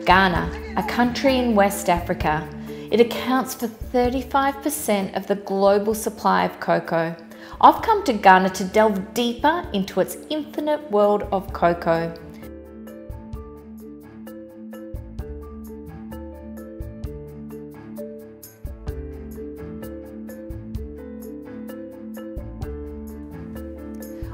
Ghana, a country in West Africa. It accounts for 35% of the global supply of cocoa. I've come to Ghana to delve deeper into its infinite world of cocoa.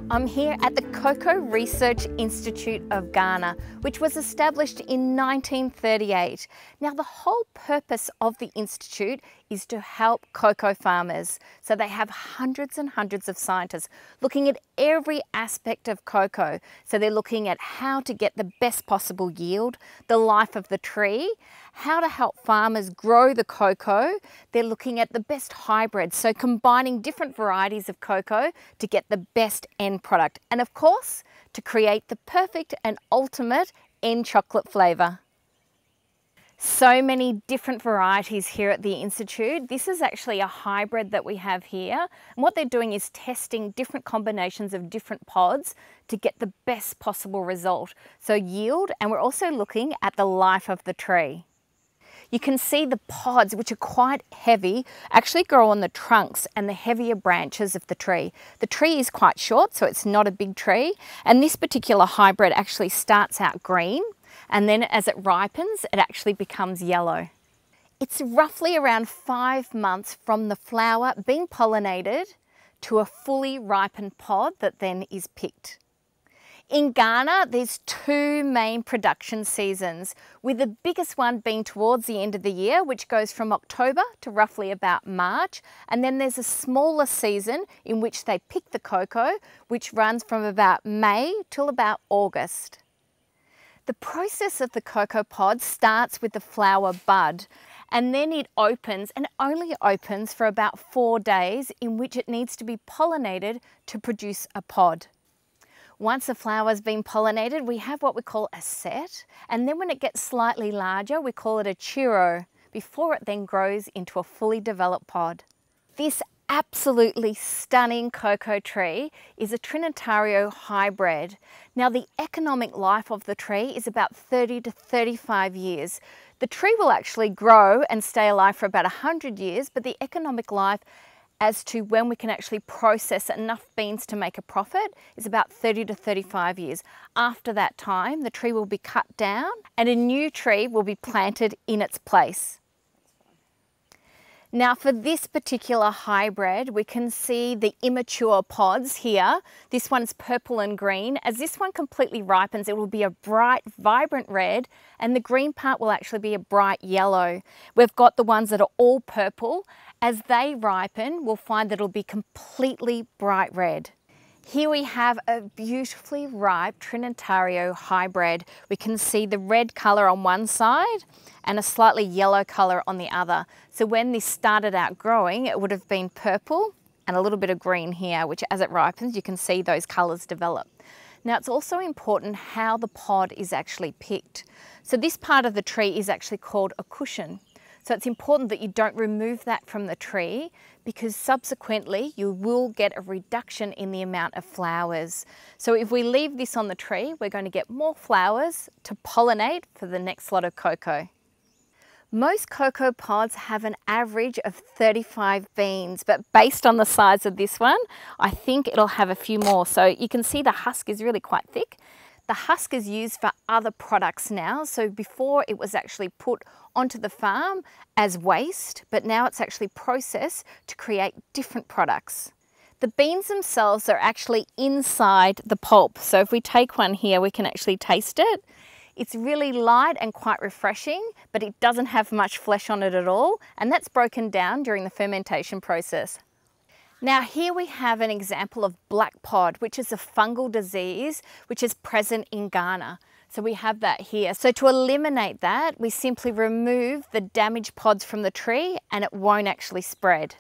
I'm here at the Cocoa Research Institute of Ghana, which was established in 1938. Now, the whole purpose of the institute is to help cocoa farmers. So they have hundreds and hundreds of scientists looking at every aspect of cocoa. So they're looking at how to get the best possible yield, the life of the tree, how to help farmers grow the cocoa. They're looking at the best hybrids, so combining different varieties of cocoa to get the best end product. And of course, to create the perfect and ultimate end chocolate flavour. So many different varieties here at the Institute. This is actually a hybrid that we have here. And what they're doing is testing different combinations of different pods to get the best possible result. So yield, and we're also looking at the life of the tree. You can see the pods, which are quite heavy, actually grow on the trunks and the heavier branches of the tree. The tree is quite short, so it's not a big tree. And this particular hybrid actually starts out green, and then as it ripens, it actually becomes yellow. It's roughly around 5 months from the flower being pollinated to a fully ripened pod that then is picked. In Ghana, there's 2 main production seasons, with the biggest one being towards the end of the year, which goes from October to roughly about March. And then there's a smaller season in which they pick the cocoa, which runs from about May till about August. The process of the cocoa pod starts with the flower bud, and then it opens, and it only opens for about 4 days, in which it needs to be pollinated to produce a pod. Once the flower's been pollinated, we have what we call a set, and then when it gets slightly larger, we call it a churro, before it then grows into a fully developed pod. This absolutely stunning cocoa tree is a Trinitario hybrid. Now, the economic life of the tree is about 30 to 35 years. The tree will actually grow and stay alive for about 100 years, but the economic life as to when we can actually process enough beans to make a profit is about 30 to 35 years. After that time, the tree will be cut down and a new tree will be planted in its place. Now, for this particular hybrid, we can see the immature pods here. This one's purple and green. As this one completely ripens, it will be a bright, vibrant red, and the green part will actually be a bright yellow. We've got the ones that are all purple. As they ripen, we'll find that it'll be completely bright red. Here we have a beautifully ripe Trinitario hybrid. We can see the red colour on one side and a slightly yellow colour on the other. So when this started out growing, it would have been purple and a little bit of green here, which as it ripens, you can see those colours develop. Now, it's also important how the pod is actually picked. So this part of the tree is actually called a cushion. So it's important that you don't remove that from the tree, because subsequently you will get a reduction in the amount of flowers. So if we leave this on the tree, we're going to get more flowers to pollinate for the next lot of cocoa. Most cocoa pods have an average of 35 beans, but based on the size of this one, I think it'll have a few more. So you can see the husk is really quite thick. The husk is used for other products now. So before it was actually put onto the farm as waste, but now it's actually processed to create different products. The beans themselves are actually inside the pulp. So if we take one here, we can actually taste it. It's really light and quite refreshing, but it doesn't have much flesh on it at all. And that's broken down during the fermentation process. Now, here we have an example of black pod, which is a fungal disease which is present in Ghana. So we have that here. So to eliminate that, we simply remove the damaged pods from the tree and it won't actually spread.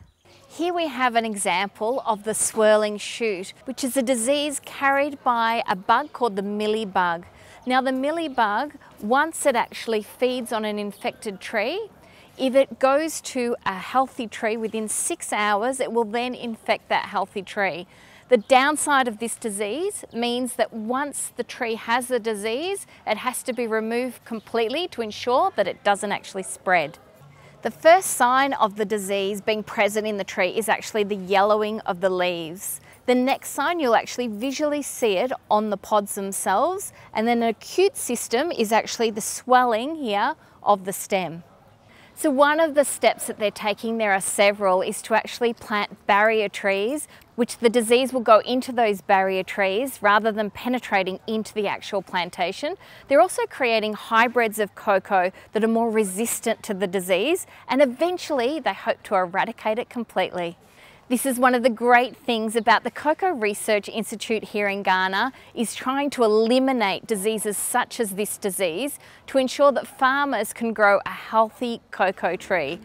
Here we have an example of the swirling shoot, which is a disease carried by a bug called the mealybug. Now, the mealybug, once it actually feeds on an infected tree, if it goes to a healthy tree within 6 hours, it will then infect that healthy tree. The downside of this disease means that once the tree has the disease, it has to be removed completely to ensure that it doesn't actually spread. The first sign of the disease being present in the tree is actually the yellowing of the leaves. The next sign, you'll actually visually see it on the pods themselves, and then an acute system is actually the swelling here of the stem. So one of the steps that they're taking, there are several, is to actually plant barrier trees, which the disease will go into those barrier trees rather than penetrating into the actual plantation. They're also creating hybrids of cocoa that are more resistant to the disease, and eventually they hope to eradicate it completely. This is one of the great things about the Cocoa Research Institute here in Ghana, is trying to eliminate diseases such as this disease to ensure that farmers can grow a healthy cocoa tree.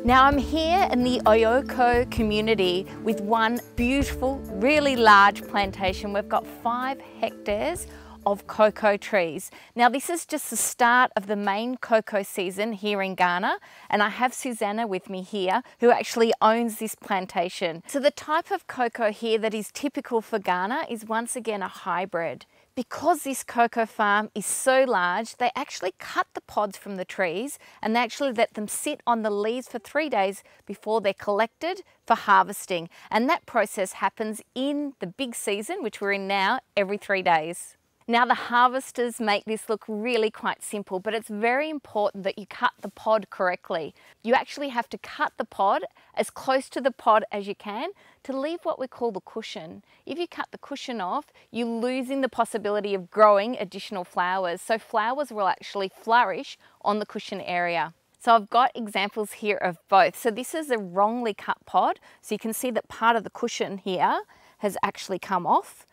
Now I'm here in the Oyoko community with one beautiful, really large plantation. We've got 5 hectares of cocoa trees. Now this is just the start of the main cocoa season here in Ghana, and I have Susanna with me here who actually owns this plantation. So the type of cocoa here that is typical for Ghana is once again a hybrid. Because this cocoa farm is so large, they actually cut the pods from the trees and they actually let them sit on the leaves for 3 days before they're collected for harvesting. And that process happens in the big season, which we're in now, every 3 days. Now the harvesters make this look really quite simple, but it's very important that you cut the pod correctly. You actually have to cut the pod as close to the pod as you can to leave what we call the cushion. If you cut the cushion off, you're losing the possibility of growing additional flowers. So flowers will actually flourish on the cushion area. So I've got examples here of both. So this is a wrongly cut pod. So you can see that part of the cushion here has actually come off.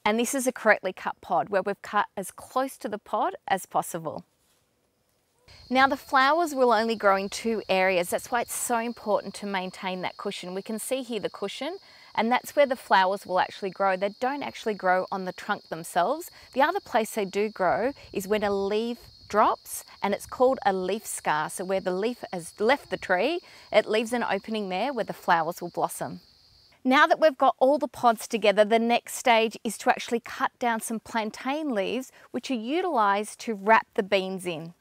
And this is a correctly cut pod where we've cut as close to the pod as possible. Now the flowers will only grow in 2 areas. That's why it's so important to maintain that cushion. We can see here the cushion, and that's where the flowers will actually grow. They don't actually grow on the trunk themselves. The other place they do grow is when a leaf drops, and it's called a leaf scar. So where the leaf has left the tree, it leaves an opening there where the flowers will blossom. Now that we've got all the pods together, the next stage is to actually cut down some plantain leaves, which are utilised to wrap the beans in.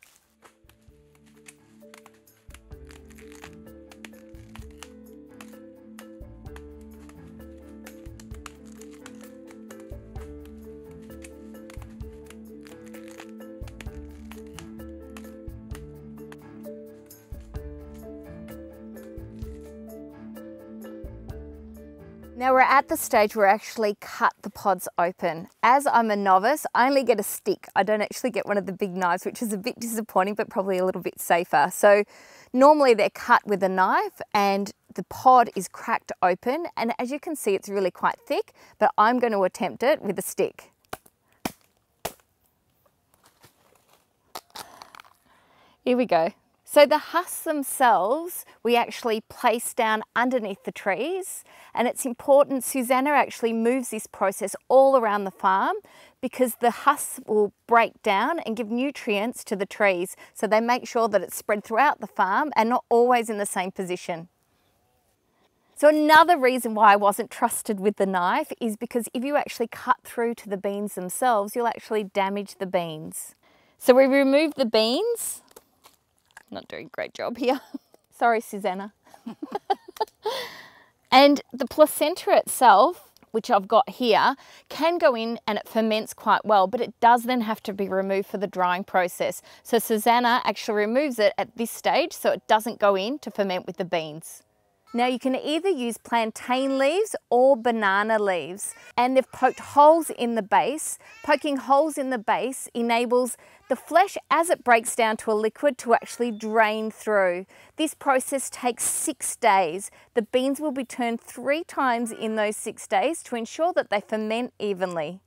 Now we're at the stage where I actually cut the pods open. As I'm a novice, I only get a stick. I don't actually get one of the big knives, which is a bit disappointing, but probably a little bit safer. So normally they're cut with a knife and the pod is cracked open. And as you can see, it's really quite thick, but I'm going to attempt it with a stick. Here we go. So the husks themselves, we actually place down underneath the trees, and it's important, Susanna actually moves this process all around the farm because the husks will break down and give nutrients to the trees. So they make sure that it's spread throughout the farm and not always in the same position. So another reason why I wasn't trusted with the knife is because if you actually cut through to the beans themselves, you'll actually damage the beans. So we remove the beans. Not doing a great job here. Sorry, Susanna. And the placenta itself, which I've got here, can go in and it ferments quite well, but it does then have to be removed for the drying process. So Susanna actually removes it at this stage so it doesn't go in to ferment with the beans. Now you can either use plantain leaves or banana leaves, and they've poked holes in the base. Poking holes in the base enables the flesh, as it breaks down to a liquid, to actually drain through. This process takes 6 days. The beans will be turned 3 times in those 6 days to ensure that they ferment evenly.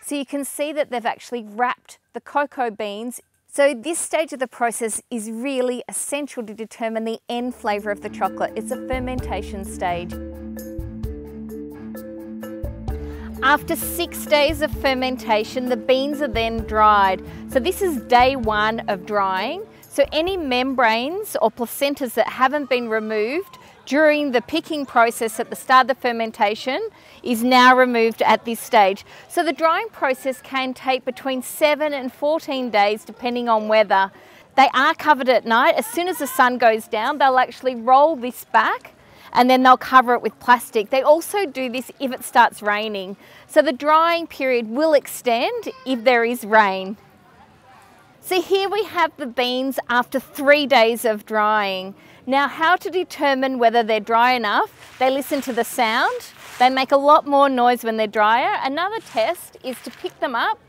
So you can see that they've actually wrapped the cocoa beans. So this stage of the process is really essential to determine the end flavour of the chocolate. It's a fermentation stage. After 6 days of fermentation, the beans are then dried. So this is day 1 of drying. So any membranes or placentas that haven't been removed during the picking process at the start of the fermentation is now removed at this stage. So the drying process can take between 7 and 14 days depending on weather. They are covered at night. As soon as the sun goes down, they'll actually roll this back and then they'll cover it with plastic. They also do this if it starts raining. So the drying period will extend if there is rain. So here we have the beans after 3 days of drying. Now, how to determine whether they're dry enough? They listen to the sound. They make a lot more noise when they're drier. Another test is to pick them up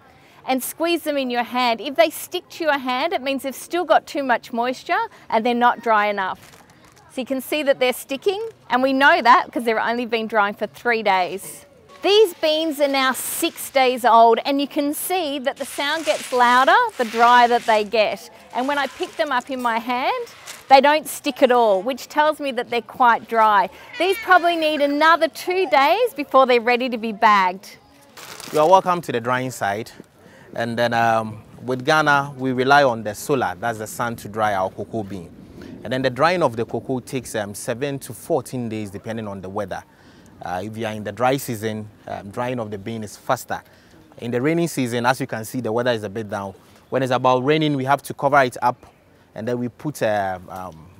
and squeeze them in your hand. If they stick to your hand, it means they've still got too much moisture and they're not dry enough. So you can see that they're sticking, and we know that because they've only been drying for 3 days. These beans are now 6 days old, and you can see that the sound gets louder the drier that they get. And when I pick them up in my hand, they don't stick at all, which tells me that they're quite dry. These probably need another 2 days before they're ready to be bagged. You are welcome to the drying side. And then with Ghana, we rely on the solar, that's the sun, to dry our cocoa bean. And then the drying of the cocoa takes 7 to 14 days depending on the weather. If you are in the dry season, drying of the bean is faster. In the rainy season, as you can see, the weather is a bit down. When it's about raining, we have to cover it up, and then we put a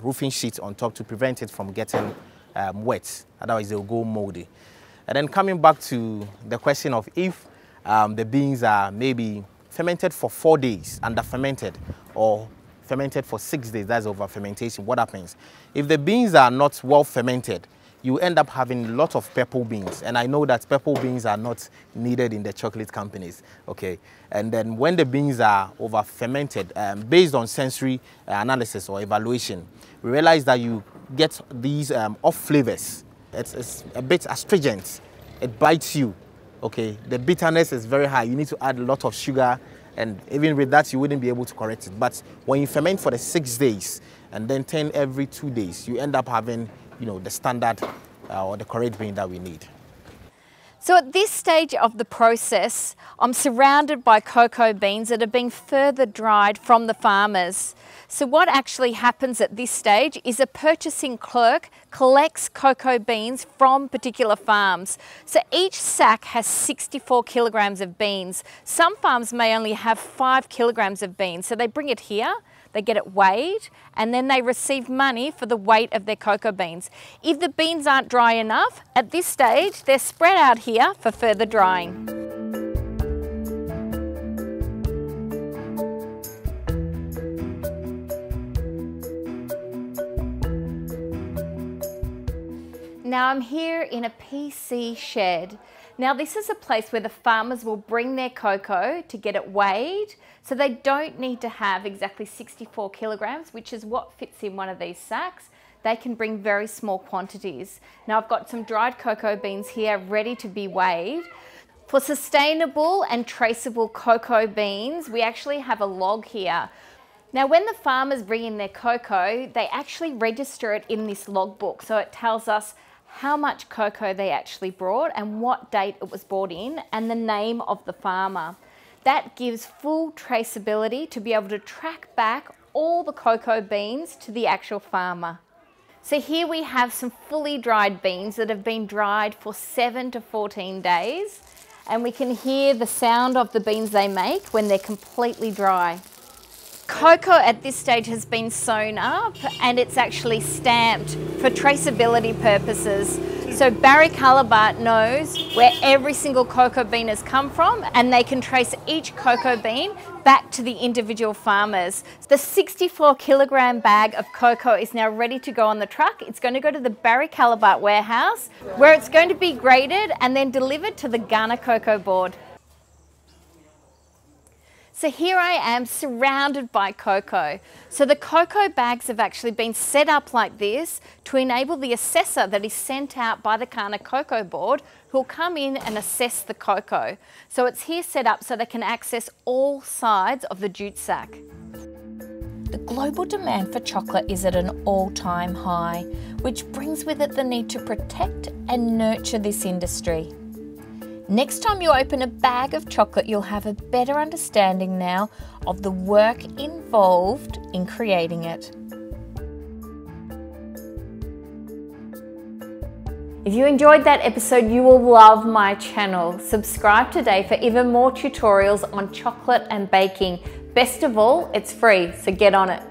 roofing sheet on top to prevent it from getting wet. Otherwise, they'll go moldy. And then coming back to the question of if the beans are maybe fermented for 4 days, under fermented, or fermented for 6 days, that's over fermentation, what happens? If the beans are not well fermented, you end up having a lot of purple beans. And I know that purple beans are not needed in the chocolate companies, okay? And then when the beans are over fermented, based on sensory analysis or evaluation, we realize that you get these off flavors. It's a bit astringent. It bites you, okay? The bitterness is very high. You need to add a lot of sugar, and even with that, you wouldn't be able to correct it. But when you ferment for the 6 days and then 10 every 2 days, you end up having, you know, the standard or the correct bean that we need. So at this stage of the process, I'm surrounded by cocoa beans that are being further dried from the farmers. So what actually happens at this stage is a purchasing clerk collects cocoa beans from particular farms. So each sack has 64 kilograms of beans. Some farms may only have 5 kilograms of beans. So they bring it here, they get it weighed, and then they receive money for the weight of their cocoa beans. If the beans aren't dry enough, at this stage, they're spread out here for further drying. Now I'm here in a PC shed. Now this is a place where the farmers will bring their cocoa to get it weighed, so they don't need to have exactly 64 kilograms, which is what fits in one of these sacks. They can bring very small quantities. Now I've got some dried cocoa beans here ready to be weighed. For sustainable and traceable cocoa beans, we actually have a log here. Now when the farmers bring in their cocoa, they actually register it in this logbook, so it tells us how much cocoa they actually brought and what date it was brought in and the name of the farmer. That gives full traceability to be able to track back all the cocoa beans to the actual farmer. So here we have some fully dried beans that have been dried for 7 to 14 days, and we can hear the sound of the beans they make when they're completely dry. Cocoa at this stage has been sewn up and it's actually stamped for traceability purposes. So Barry Callebaut knows where every single cocoa bean has come from, and they can trace each cocoa bean back to the individual farmers. The 64 kilogram bag of cocoa is now ready to go on the truck. It's going to go to the Barry Callebaut warehouse, where it's going to be graded and then delivered to the Ghana Cocoa Board. So here I am surrounded by cocoa. So the cocoa bags have actually been set up like this to enable the assessor that is sent out by the Ghana Cocoa Board, who will come in and assess the cocoa. So it's here set up so they can access all sides of the jute sack. The global demand for chocolate is at an all-time high, which brings with it the need to protect and nurture this industry. Next time you open a bag of chocolate, you'll have a better understanding now of the work involved in creating it. If you enjoyed that episode, you will love my channel. Subscribe today for even more tutorials on chocolate and baking. Best of all, it's free, so get on it.